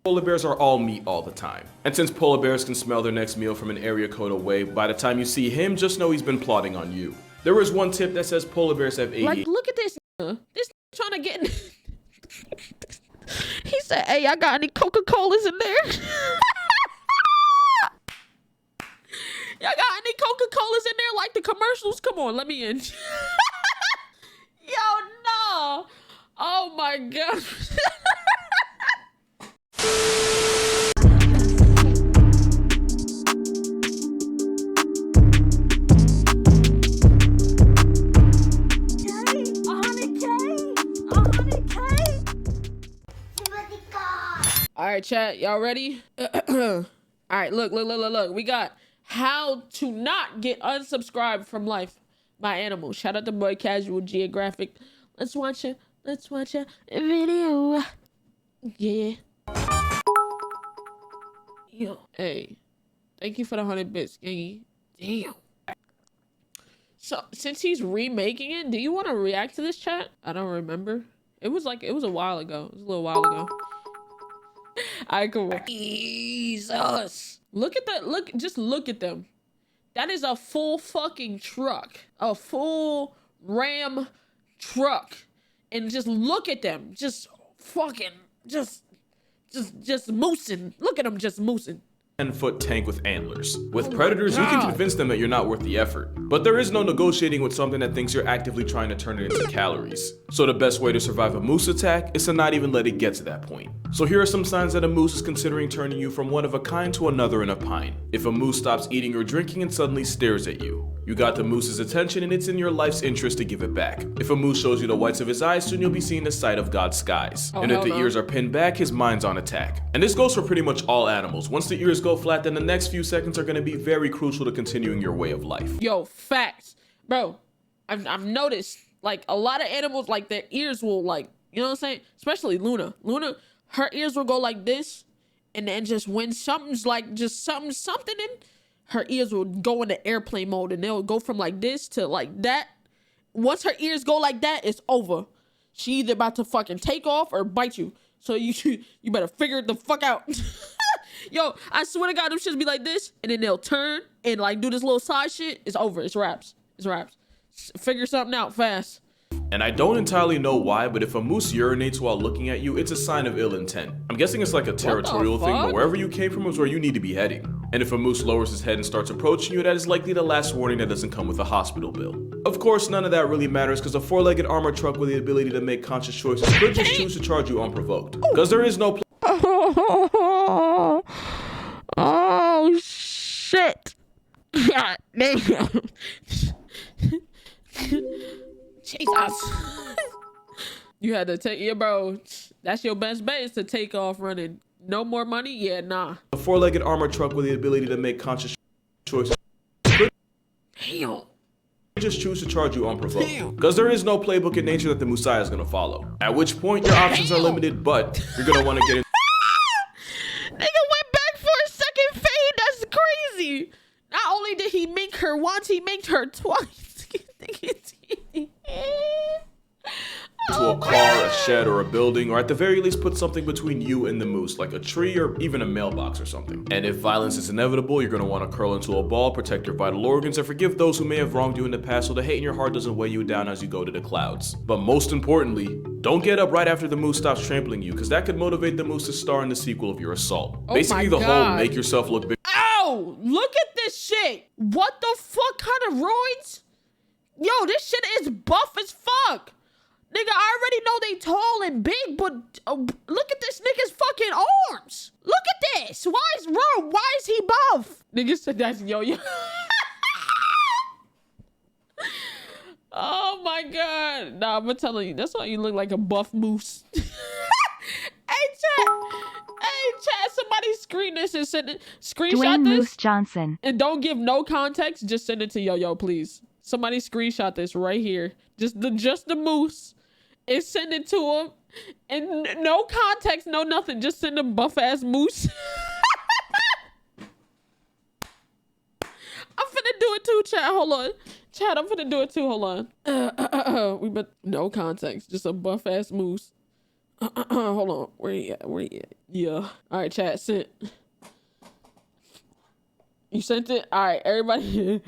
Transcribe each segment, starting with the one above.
Polar bears are all meat all the time. And since polar bears can smell their next meal from an area code away, by the time you see him, just know he's been plotting on you. There is one tip that says polar bears have ADHD. Like, look at this. This trying to get in. He said, hey, I got any Coca-Colas in there? Y'all got any Coca-Colas in there like the commercials? Come on, let me in. Yo, no. Oh my God. All right, chat, y'all ready? All right, look. We got how to not get unsubscribed from life by animals. Shout out to boy CasualGeographic. Let's watch a video. Yeah. Yo, hey, thank you for the 100 bits, Gangy. Damn. So since he's remaking it, do you want to react to this, chat? I don't remember. It was a while ago. It was a little while ago. All right, cool. Jesus. Look at that. Just look at them. That is a full fucking truck. A full Ram truck. And just look at them. Just fucking, just moosing. Look at them just moosing. 10-foot tank with antlers. With predators, you can convince them that you're not worth the effort. But there is no negotiating with something that thinks you're actively trying to turn it into calories. So the best way to survive a moose attack is to not even let it get to that point. So here are some signs that a moose is considering turning you from one of a kind to another in a pine. If a moose stops eating or drinking and suddenly stares at you, you got the moose's attention and it's in your life's interest to give it back. If a moose shows you the whites of his eyes, soon you'll be seeing the sight of God's skies. And if the ears are pinned back, his mind's on attack. And this goes for pretty much all animals. Once the ears go flat, then the next few seconds are going to be very crucial to continuing your way of life. Yo, facts. Bro, I've noticed, like, a lot of animals, like, their ears will, like, you know what I'm saying? Especially Luna. Luna, her ears will go like this, and then just when something's like, just something in, her ears will go into airplane mode, and they'll go from like this to like that. Once her ears go like that, it's over. She either about to fucking take off or bite you. So you better figure it the fuck out. Yo, I swear to God, them shits be like this, and then they'll turn and like do this little side shit. It's over. It's wraps. It's wraps. Figure something out fast. And I don't entirely know why, but if a moose urinates while looking at you, it's a sign of ill intent. I'm guessing it's like a territorial thing, but wherever you came from is where you need to be heading. And if a moose lowers his head and starts approaching you, that is likely the last warning that doesn't come with a hospital bill. Of course, none of that really matters because a four-legged armored truck with the ability to make conscious choices could just choose to charge you unprovoked. Because there is no Oh, shit. God damn. Jesus. You had to take, yeah, bro. That's your best bet is to take off running. No more money? Yeah, nah. A four-legged armored truck with the ability to make conscious choices. Damn. Just choose to charge you unprovoked. Because there is no playbook in nature that the Musai is going to follow. At which point, your options are limited, but you're going to want to get in. Nigga went back for a second fade. That's crazy. Not only did he make her once, he made her twice. To a car, a shed, or a building, or at the very least put something between you and the moose, like a tree or even a mailbox or something. And if violence is inevitable, you're going to want to curl into a ball, protect your vital organs, and forgive those who may have wronged you in the past so the hate in your heart doesn't weigh you down as you go to the clouds. But most importantly, don't get up right after the moose stops trampling you, because that could motivate the moose to star in the sequel of your assault. Basically the whole make yourself look big. Ow! Look at this shit! What the fuck kind of roids? Yo, this shit is buff as fuck! Nigga, I already know they tall and big, but look at this nigga's fucking arms. Look at this. Why is he buff? Nigga said that's yo. Oh my God. Nah, I'm telling you, that's why you look like a buff moose. Hey, chat, somebody screen this and send it. Screenshot Dwayne this. Moose Johnson. And don't give no context. Just send it to yo, please. Somebody screenshot this right here. Just the moose. And send it to him. And no context, no nothing. Just send him buff ass moose. I'm finna do it too, chat. Hold on. Chat, I'm finna do it too. Hold on. No context. Just a buff ass moose. Hold on. Where you at? Where you at? Yeah. All right, chat. Sent. You sent it? All right, everybody.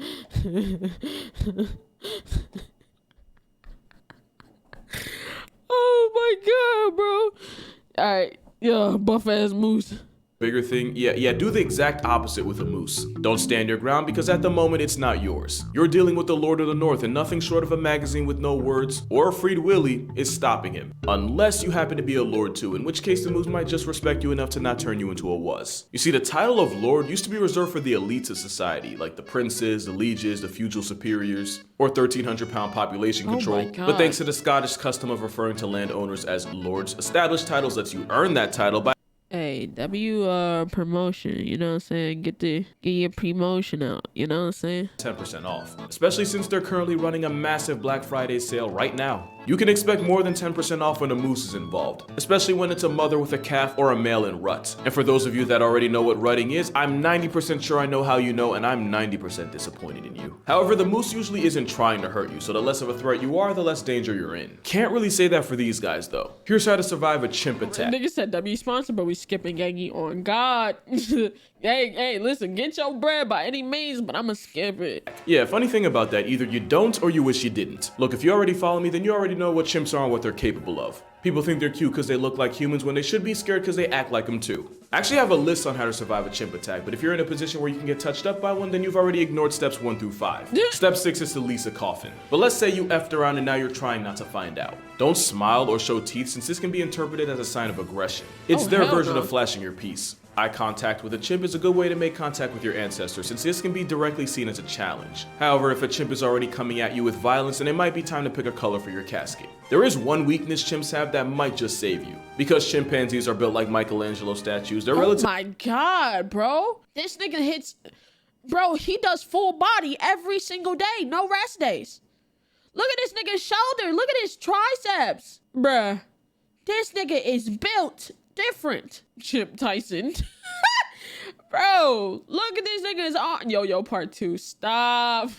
Oh my god, bro. All right. Yeah, buff ass moose. Bigger thing, yeah, do the exact opposite with a moose. Don't stand your ground because at the moment it's not yours. You're dealing with the Lord of the North and nothing short of a magazine with no words or a freed willy is stopping him. Unless you happen to be a lord too, in which case the moose might just respect you enough to not turn you into a wuss. You see, the title of lord used to be reserved for the elites of society, like the princes, the lieges, the feudal superiors, or 1,300-pound population control. But thanks to the Scottish custom of referring to landowners as lords, established titles lets you earn that title by Hey, W promotion, you know what I'm saying? Get your promotion out, you know what I'm saying? 10% off, especially since they're currently running a massive Black Friday sale right now. You can expect more than 10% off when a moose is involved, especially when it's a mother with a calf or a male in rut. And for those of you that already know what rutting is, I'm 90% sure I know how you know, and I'm 90% disappointed in you. However, the moose usually isn't trying to hurt you, so the less of a threat you are, the less danger you're in. Can't really say that for these guys though. Here's how to survive a chimp attack. Nigga said W sponsor, but we skipping Gangy on God. Hey, listen, get your bread by any means, but I'ma skip it. Yeah, funny thing about that, either you don't or you wish you didn't. Look, if you already follow me, then you already know what chimps are and what they're capable of. People think they're cute because they look like humans when they should be scared because they act like them too. I actually have a list on how to survive a chimp attack, but if you're in a position where you can get touched up by one, then you've already ignored steps 1 through 5. Step 6 is to lease a coffin. But let's say you effed around and now you're trying not to find out. Don't smile or show teeth since this can be interpreted as a sign of aggression. It's their version of flashing your piece. Eye contact with a chimp is a good way to make contact with your ancestors since this can be directly seen as a challenge. However, if a chimp is already coming at you with violence, then it might be time to pick a color for your casket. There is one weakness chimps have that might just save you. Because chimpanzees are built like Michelangelo statues, they're relative. Oh my god, bro. This nigga hits, bro, he does full body every single day, no rest days. Look at this nigga's shoulder, look at his triceps. Bruh, this nigga is built different. Chimp Tyson. Bro, look at this nigga's arm. Yo, part 2. Stop.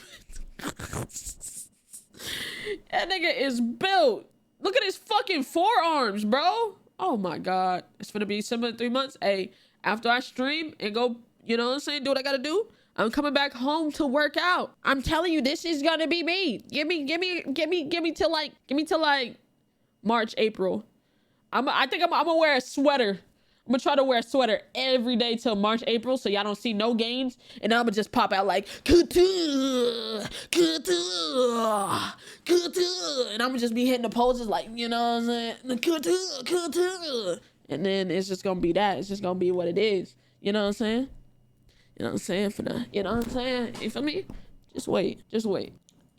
That nigga is built. Look at his fucking forearms, bro. Oh my god. It's gonna be Simba in 3 months. Hey, after I stream and go, you know what I'm saying, do what I gotta do, I'm coming back home to work out. I'm telling you, this is gonna be me. Give me till like March, April. I think I'm gonna wear a sweater. I'm gonna try to wear a sweater every day till March, April, so y'all don't see no gains. And then I'm gonna just pop out like, couture, couture, couture. And I'm gonna just be hitting the poses like, you know what I'm saying? Couture, couture. And then it's just gonna be that. It's just gonna be what it is. You know what I'm saying? You know what I'm saying? You know what I'm saying? You feel me? Just wait.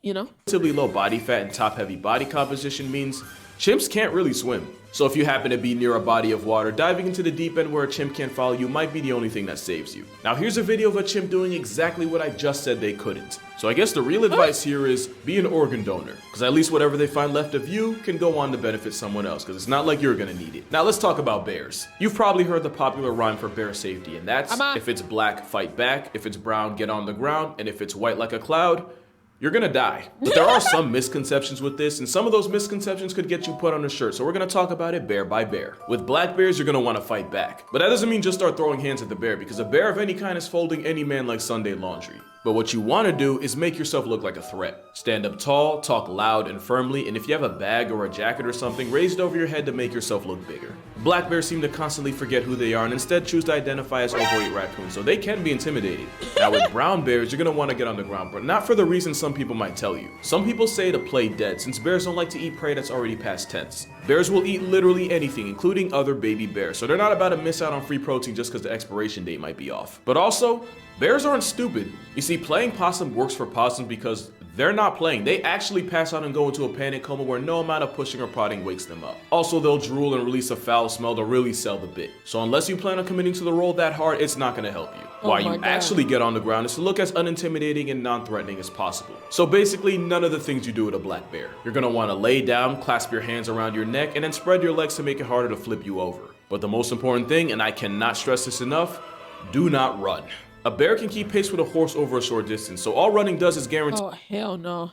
You know? Relatively low body fat and top heavy body composition means chimps can't really swim. So if you happen to be near a body of water, diving into the deep end where a chimp can't follow you might be the only thing that saves you. Now here's a video of a chimp doing exactly what I just said they couldn't. So I guess the real advice here is be an organ donor, because at least whatever they find left of you can go on to benefit someone else, because it's not like you're gonna need it. Now let's talk about bears. You've probably heard the popular rhyme for bear safety, and that's if it's black, fight back, if it's brown, get on the ground, and if it's white like a cloud, you're gonna die. But there are some misconceptions with this, and some of those misconceptions could get you put on a shirt, so we're gonna talk about it bear by bear. With black bears, you're gonna wanna fight back. But that doesn't mean just start throwing hands at the bear, because a bear of any kind is folding any man like Sunday laundry. But what you wanna do is make yourself look like a threat. Stand up tall, talk loud and firmly, and if you have a bag or a jacket or something, raise it over your head to make yourself look bigger. Black bears seem to constantly forget who they are and instead choose to identify as overweight raccoons, so they can be intimidating. Now with brown bears, you're gonna wanna get on the ground, but not for the reason some people might tell you. Some people say to play dead, since bears don't like to eat prey that's already past tense. Bears will eat literally anything, including other baby bears, so they're not about to miss out on free protein just because the expiration date might be off. But also, bears aren't stupid. You see, playing possum works for possums because they're not playing. They actually pass out and go into a panic coma where no amount of pushing or prodding wakes them up. Also, they'll drool and release a foul smell to really sell the bit. So unless you plan on committing to the role that hard, it's not gonna help you. Why you actually get on the ground is to look as unintimidating and non-threatening as possible. So basically, none of the things you do with a black bear. You're gonna wanna lay down, clasp your hands around your neck, and then spread your legs to make it harder to flip you over. But the most important thing, and I cannot stress this enough, do not run. A bear can keep pace with a horse over a short distance, so all running does is guarantee— Oh, hell no.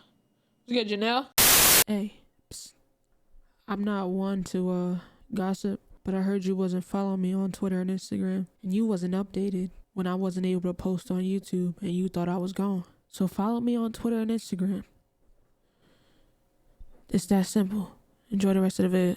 What's good, Janelle? Hey, psst. I'm not one to, Gossip, but I heard you wasn't following me on Twitter and Instagram, and you wasn't updated when I wasn't able to post on YouTube, and you thought I was gone. So follow me on Twitter and Instagram. It's that simple. Enjoy the rest of the vid.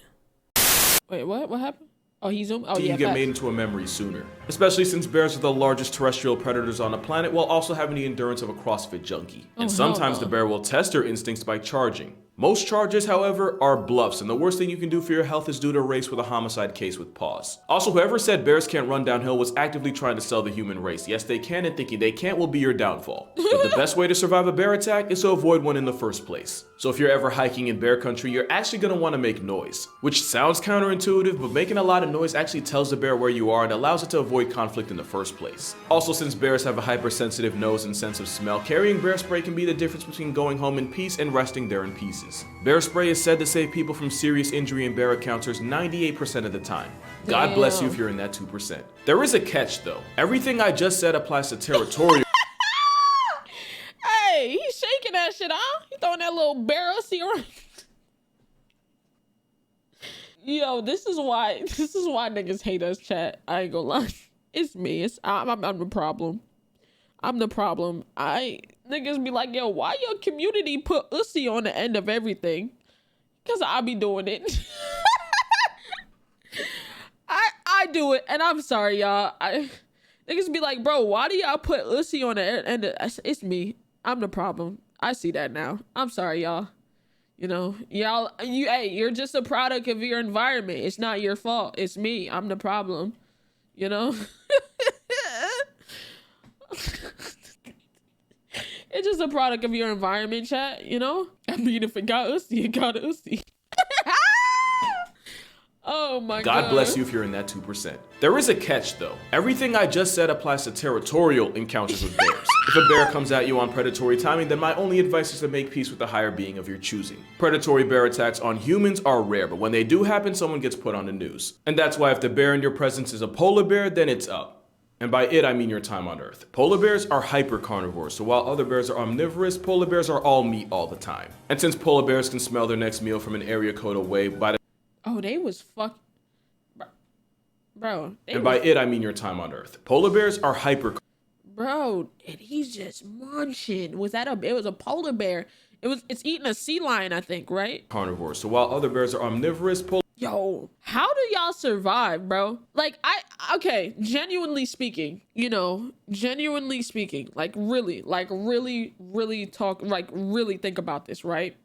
Wait, what? What happened? Oh, he zoomed? Oh, yeah, you get made into a memory sooner. Especially since bears are the largest terrestrial predators on the planet while also having the endurance of a CrossFit junkie. And sometimes the bear will test their instincts by charging. Most charges, however, are bluffs, and the worst thing you can do for your health is do to a race with a homicide case with paws. Also, whoever said bears can't run downhill was actively trying to sell the human race. Yes, they can, and thinking they can't will be your downfall. But the best way to survive a bear attack is to avoid one in the first place. So if you're ever hiking in bear country, you're actually going to want to make noise. Which sounds counterintuitive, but making a lot of noise actually tells the bear where you are and allows it to avoid conflict in the first place. Also, since bears have a hypersensitive nose and sense of smell, carrying bear spray can be the difference between going home in peace and resting there in pieces. Bear spray is said to save people from serious injury in bear encounters 98% of the time. God bless you if you're in that 2%. There is a catch though. Everything I just said applies to territorial. Hey, he's shaking that shit, huh? He throwing that little bear ussy around. Yo, this is why niggas hate us, chat. I ain't gonna lie. It's me. I'm the problem. I'm the problem. Niggas be like, yo, why your community put ussy on the end of everything? Cause I be doing it. I do it, and I'm sorry, y'all. Niggas be like, bro, why do y'all put ussy on the end of, it's me. I'm the problem. I see that now. I'm sorry, y'all. You know, you're just a product of your environment. It's not your fault. It's me. I'm the problem. You know? It's just a product of your environment, chat, you know? I mean, if it got ussy, it got ussy. Oh my God. God bless you if you're in that 2%. There is a catch though. Everything I just said applies to territorial encounters with bears. If a bear comes at you on predatory timing, then my only advice is to make peace with the higher being of your choosing. Predatory bear attacks on humans are rare, but when they do happen, someone gets put on the news. And that's why if the bear in your presence is a polar bear, then it's up. And by it, I mean your time on Earth. Polar bears are hyper carnivores, so while other bears are omnivorous, polar bears are all meat all the time. And since polar bears can smell their next meal from an area code away, by the Oh, they was fuck, bro. And by it, I mean your time on Earth. Polar bears are hyper. Bro, and he's just munching. It was a polar bear. It's eating a sea lion, I think, right? Carnivores. So while other bears are omnivorous, Yo, how do y'all survive, bro? Like, okay, genuinely speaking, like really talk, like really think about this, right?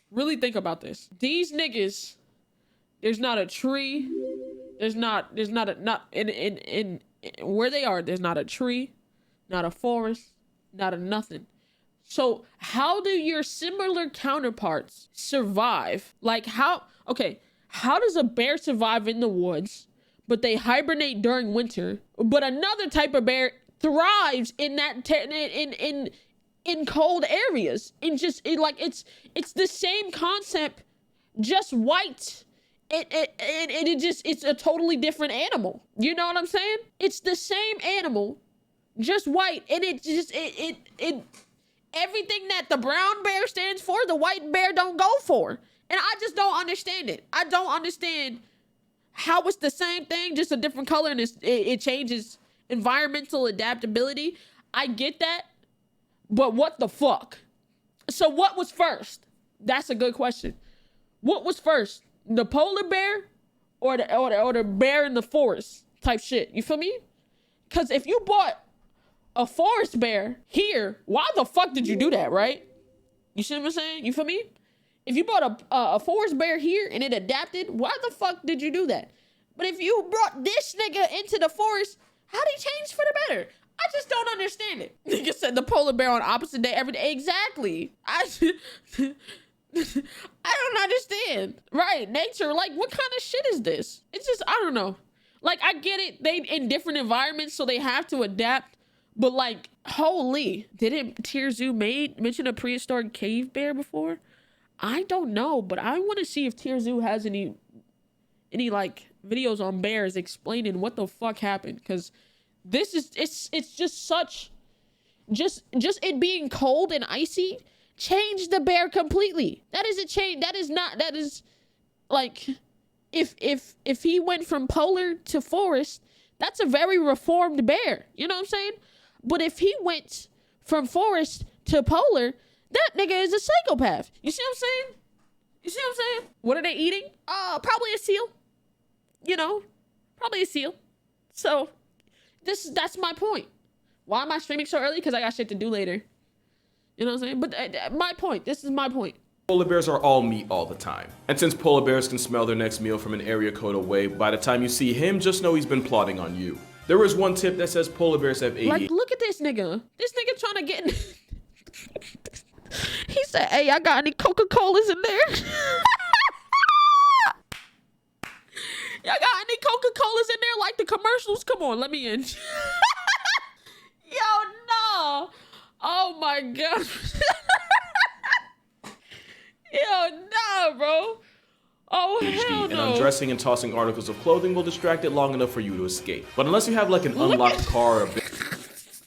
Really think about this. These niggas, there's not a tree. There's not in where they are, there's not a tree, not a forest, not a nothing. So how do your similar counterparts survive? Like how does a bear survive in the woods, but they hibernate during winter, but another type of bear thrives in that in cold areas? It's the same concept, just white. It's a totally different animal. You know what I'm saying? It's the same animal, just white, and everything that the brown bear stands for, the white bear don't go for. And I just don't understand it. I don't understand how it's the same thing, just a different color, and it changes environmental adaptability. I get that, but what the fuck? So what was first? That's a good question. What was first? The polar bear or the bear in the forest type shit? You feel me? Because if you bought a forest bear here, why the fuck did you do that, right? You see what I'm saying? You feel me? If you bought a forest bear here and it adapted, why the fuck did you do that? But if you brought this nigga into the forest, how'd he change for the better? I just don't understand it. Nigga said the polar bear on opposite day every day. Exactly. I don't understand. Right, nature, like, what kind of shit is this? It's just, I don't know. Like, I get it, they in different environments, so they have to adapt, but like, holy, didn't Tier Zoo mention a prehistoric cave bear before? I don't know, but I want to see if Tier Zoo has any like videos on bears explaining what the fuck happened, because this is, it's just such, just it being cold and icy changed the bear completely. That is a change. That is like, if he went from polar to forest, that's a very reformed bear. You know what I'm saying? But if he went from forest to polar, that nigga is a psychopath. You see what I'm saying? You see what I'm saying? What are they eating? Probably a seal. You know, probably a seal. So that's my point. Why am I streaming so early? Because I got shit to do later. You know what I'm saying? But my point. This is my point. Polar bears are all meat all the time. And since polar bears can smell their next meal from an area code away, by the time you see him, just know he's been plotting on you. There is one tip that says polar bears have ADHD. Like, look at this nigga. This nigga trying to get in. He said, hey, I got any Coca-Colas in there? Y'all got any Coca-Colas in there like the commercials? Come on, let me in. Yo, no. Oh my God. Yo, nah, bro. Oh, hell no. And undressing and tossing articles of clothing will distract it long enough for you to escape. But unless you have like an unlocked car or a this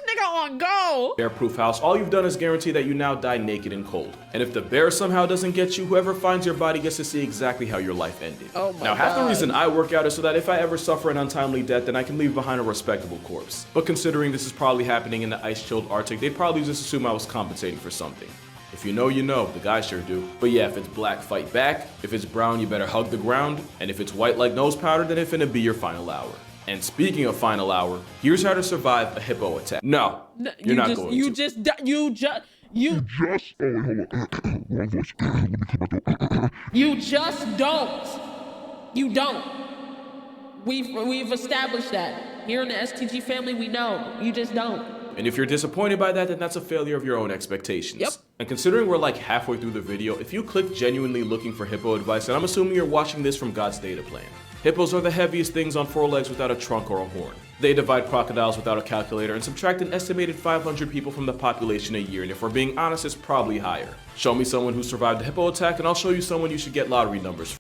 nigga on go. bear-proof house, all you've done is guarantee that you now die naked and cold. And if the bear somehow doesn't get you, whoever finds your body gets to see exactly how your life ended. Oh my Now, half the God. reason I work out is so that if I ever suffer an untimely death, then I can leave behind a respectable corpse. But considering this is probably happening in the ice-chilled Arctic, they'd probably just assume I was compensating for something. If you know, you know. The guys sure do. But yeah, if it's black, fight back. If it's brown, you better hug the ground. And if it's white like nose powder, then it's finna be your final hour. And speaking of final hour, here's how to survive a hippo attack. No, you're not going to. You just don't. You don't. We've established that. Here in the STG family, we know. You just don't. And if you're disappointed by that, then that's a failure of your own expectations. Yep. And considering we're like halfway through the video, if you click genuinely looking for hippo advice, then I'm assuming you're watching this from God's data plan. Hippos are the heaviest things on four legs without a trunk or a horn. They divide crocodiles without a calculator and subtract an estimated 500 people from the population a year, and if we're being honest, it's probably higher. Show me someone who survived a hippo attack and I'll show you someone you should get lottery numbers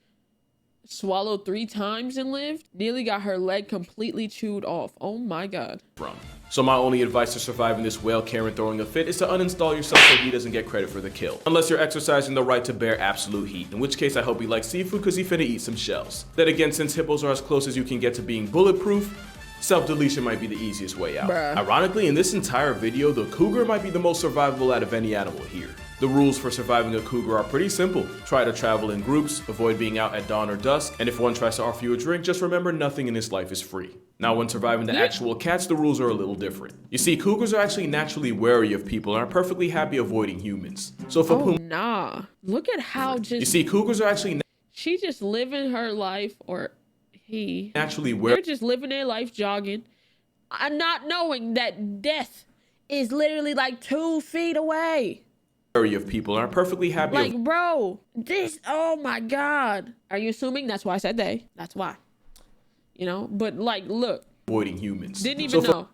Swallowed 3 times and lived. Nearly got her leg completely chewed off. Oh my God. from. So my only advice to surviving this whale Karen throwing a fit is to uninstall yourself so he doesn't get credit for the kill. Unless you're exercising the right to bear absolute heat, in which case I hope he likes seafood because he finna eat some shells. Then again, since hippos are as close as you can get to being bulletproof, self-deletion might be the easiest way out. Bruh. Ironically, in this entire video, the cougar might be the most survivable out of any animal here. The rules for surviving a cougar are pretty simple. Try to travel in groups, avoid being out at dawn or dusk, and if one tries to offer you a drink, just remember nothing in this life is free. Now, when surviving the actual cats, the rules are a little different. You see, cougars are actually naturally wary of people and are perfectly happy avoiding humans. So if a puma... Nah. Look at how You see, cougars are actually she just living her life, or he. naturally wary They're just living their life jogging, not knowing that death is literally like 2 feet away. of people and are perfectly happy Like, bro, this, oh my God. Are you assuming? That's why I said they. That's why. You know, but like, look, avoiding humans. didn't even So if know.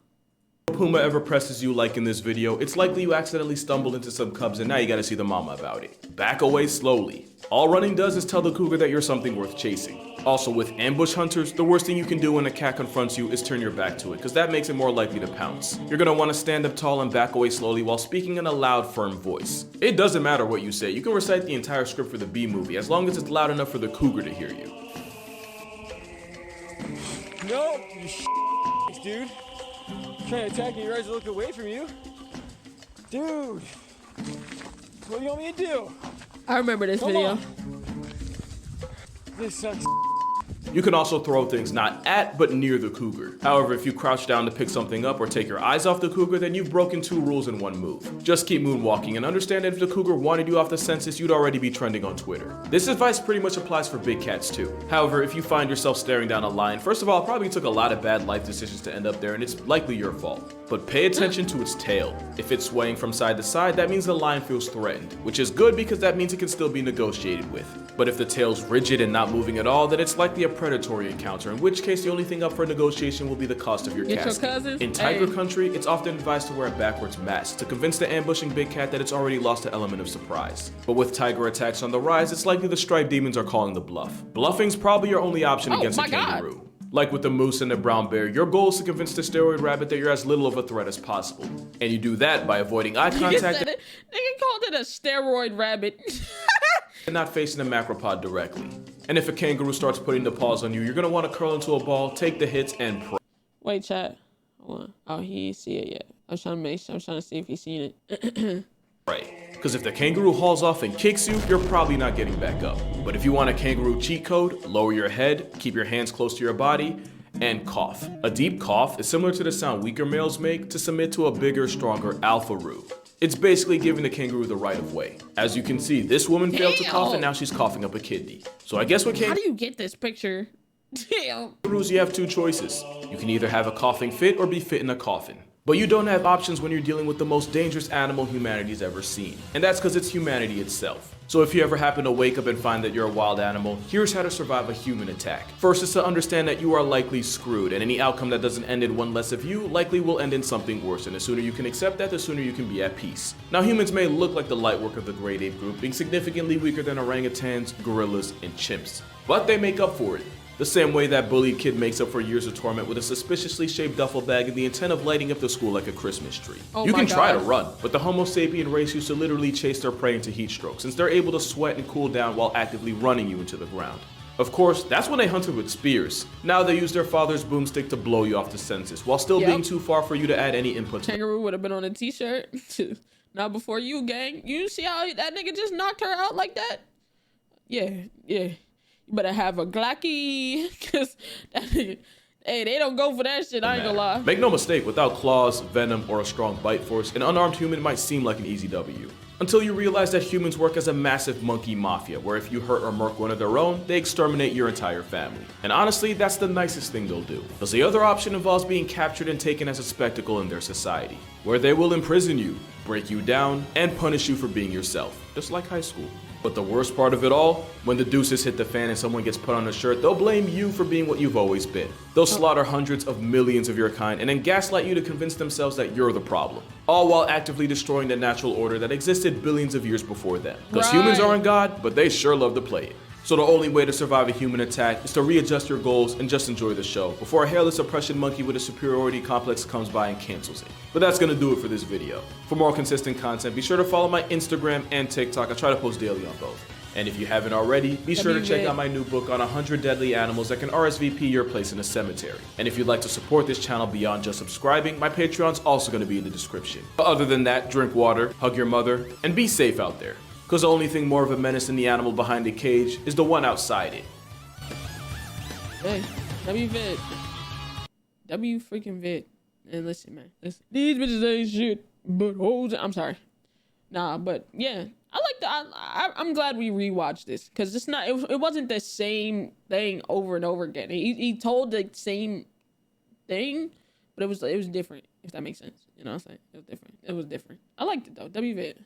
a puma ever presses you like in this video, it's likely you accidentally stumbled into some cubs and now you gotta see the mama about it. Back away slowly. All running does is tell the cougar that you're something worth chasing. Also, with ambush hunters, the worst thing you can do when a cat confronts you is turn your back to it, because that makes it more likely to pounce. You're gonna want to stand up tall and back away slowly while speaking in a loud, firm voice. It doesn't matter what you say, you can recite the entire script for the B movie, as long as it's loud enough for the cougar to hear you. No, you dude. Trying to attack me, you guys look away from you. Dude, what do you want me to do? I remember this Come video. on. This sucks. You can also throw things not at, but near the cougar. However, if you crouch down to pick something up or take your eyes off the cougar, then you've broken 2 rules in 1 move. Just keep moonwalking and understand that if the cougar wanted you off the census, you'd already be trending on Twitter. This advice pretty much applies for big cats too. However, if you find yourself staring down a lion, first of all, it probably took a lot of bad life decisions to end up there and it's likely your fault. But pay attention to its tail. If it's swaying from side to side, that means the lion feels threatened, which is good because that means it can still be negotiated with. But if the tail's rigid and not moving at all, then it's likely a predatory encounter, in which case the only thing up for negotiation will be the cost of your Get your casket. cousins? In tiger Hey. country, it's often advised to wear a backwards mask to convince the ambushing big cat that it's already lost the element of surprise. But with tiger attacks on the rise, it's likely the striped demons are calling the bluff. Bluffing's probably your only option against a my God. kangaroo. Like with the moose and the brown bear, your goal is to convince the steroid rabbit that you're as little of a threat as possible. And you do that by avoiding eye Nigga contact said it. Nigga called it a steroid rabbit. and not facing the macropod directly. And if a kangaroo starts putting the paws on you, you're gonna want to curl into a ball, take the hits, and pray. Wait, chat. Hold on. Oh, he ain't see it yet. I'm trying to see if he's seen it. Right. Because if the kangaroo hauls off and kicks you, you're probably not getting back up. But if you want a kangaroo cheat code, lower your head, keep your hands close to your body, and cough. A deep cough is similar to the sound weaker males make to submit to a bigger, stronger alpha-roo. It's basically giving the kangaroo the right of way. As you can see, this woman failed to cough and now she's coughing up a kidney. So I guess what How do you get this picture? Damn. kangaroos, you have two choices. You can either have a coughing fit or be fit in a coffin. But you don't have options when you're dealing with the most dangerous animal humanity's ever seen. And that's because it's humanity itself. So if you ever happen to wake up and find that you're a wild animal, here's how to survive a human attack. First is to understand that you are likely screwed, and any outcome that doesn't end in one less of you likely will end in something worse, and the sooner you can accept that, the sooner you can be at peace. Now humans may look like the light work of the great ape group, being significantly weaker than orangutans, gorillas, and chimps. But they make up for it. The same way that bullied kid makes up for years of torment with a suspiciously shaped duffel bag and the intent of lighting up the school like a Christmas tree. You can try to run, but the Homo sapien race used to literally chase their prey into heat stroke, since they're able to sweat and cool down while actively running you into the ground. Of course, that's when they hunted with spears. Now they use their father's boomstick to blow you off the census, while still being too far for you to add any input. Kangaroo would have been on a t-shirt. Not before you, gang. You see how that nigga just knocked her out like that? Yeah. You better have a Glocky, cause hey, they don't go for that shit, I ain't gonna lie. Make no mistake, without claws, venom, or a strong bite force, an unarmed human might seem like an easy W. Until you realize that humans work as a massive monkey mafia, where if you hurt or murk one of their own, they exterminate your entire family. And honestly, that's the nicest thing they'll do. Because the other option involves being captured and taken as a spectacle in their society, where they will imprison you, break you down, and punish you for being yourself, just like high school. But the worst part of it all, when the deuces hit the fan and someone gets put on a shirt, they'll blame you for being what you've always been. They'll slaughter hundreds of millions of your kind and then gaslight you to convince themselves that you're the problem. All while actively destroying the natural order that existed billions of years before them. Because humans aren't God, but they sure love to play it. So the only way to survive a human attack is to readjust your goals and just enjoy the show before a hairless oppression monkey with a superiority complex comes by and cancels it. But that's gonna do it for this video. For more consistent content, be sure to follow my Instagram and TikTok. I try to post daily on both. And if you haven't already, be sure to check out my new book on 100 deadly animals that can RSVP your place in a cemetery. And if you'd like to support this channel beyond just subscribing, my Patreon's also gonna be in the description. But other than that, drink water, hug your mother, and be safe out there. Because the only thing more of a menace than the animal behind the cage is the one outside it. Hey, W-Vid. W-freaking-Vid. And listen, man. Listen. These bitches ain't shit, but hoes. I'm sorry. Nah, but yeah. I'm glad we rewatched this. Because it's not, it wasn't the same thing over and over again. He told the same thing, but it was different, if that makes sense. You know what I'm saying? It was different. I liked it, though. W-Vid.